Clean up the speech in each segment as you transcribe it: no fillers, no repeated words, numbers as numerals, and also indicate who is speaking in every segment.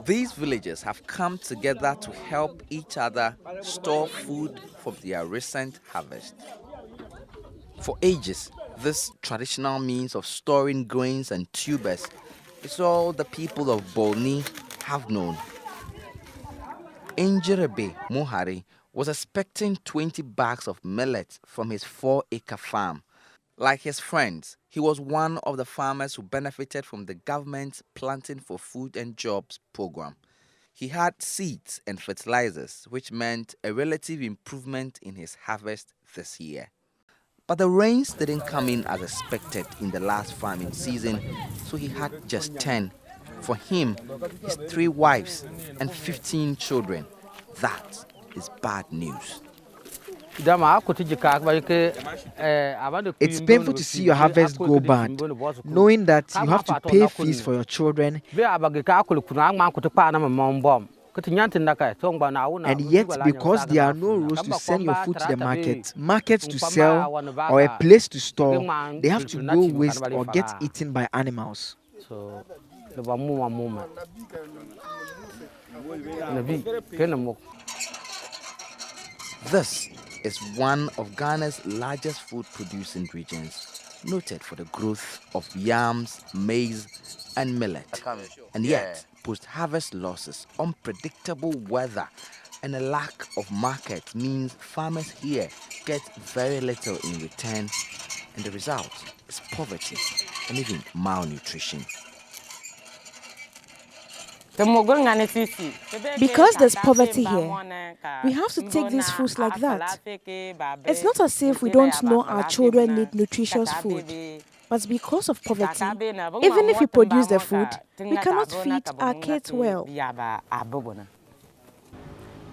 Speaker 1: These villagers have come together to help each other store food from their recent harvest. For ages, this traditional means of storing grains and tubers is all the people of Bolni have known. Injerebe Muhari was expecting 20 bags of millet from his 4-acre farm. Like his friends, he was one of the farmers who benefited from the government's Planting for Food and Jobs program. He had seeds and fertilizers, which meant a relative improvement in his harvest this year. But the rains didn't come in as expected in the last farming season, so he had just 10. For him, his 3 wives and 15 children. That is bad news.
Speaker 2: It's painful to see your harvest go bad, knowing that you have to pay fees for your children. And yet, because there are no roads to send your food to the market, markets to sell, or a place to store, they have to go waste or get eaten by animals.
Speaker 1: This is one of Ghana's largest food producing regions, noted for the growth of yams, maize, and millet. And yet, post-harvest losses, unpredictable weather, and a lack of market means farmers here get very little in return, and the result is poverty and even malnutrition.
Speaker 3: Because there's poverty here, we have to take these foods like that. It's not as if we don't know our children need nutritious food. But because of poverty, even if we produce the food, we cannot feed our kids well.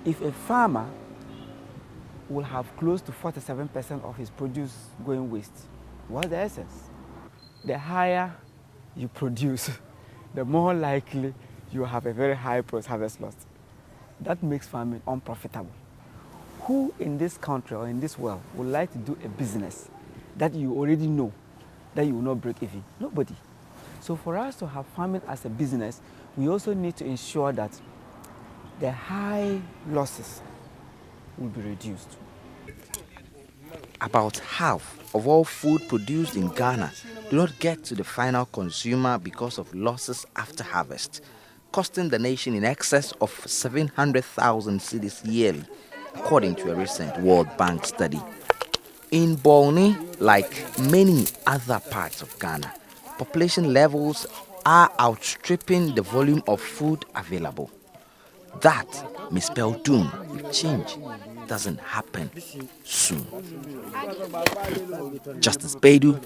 Speaker 4: If a farmer will have close to 47% of his produce going waste, what's the essence? The higher you produce, the more likely you have a very high post-harvest loss. That makes farming unprofitable. Who in this country or in this world would like to do a business that you already know that you will not break even? Nobody. So for us to have farming as a business, we also need to ensure that the high losses will be reduced.
Speaker 1: About half of all food produced in Ghana do not get to the final consumer because of losses after harvest, costing the nation in excess of 700,000 cedis yearly, according to a recent World Bank study. In Bolni, like many other parts of Ghana, population levels are outstripping the volume of food available. That may spell doom if change doesn't happen soon. Justice Baidoo,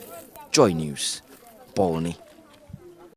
Speaker 1: JoyNews, Bolni.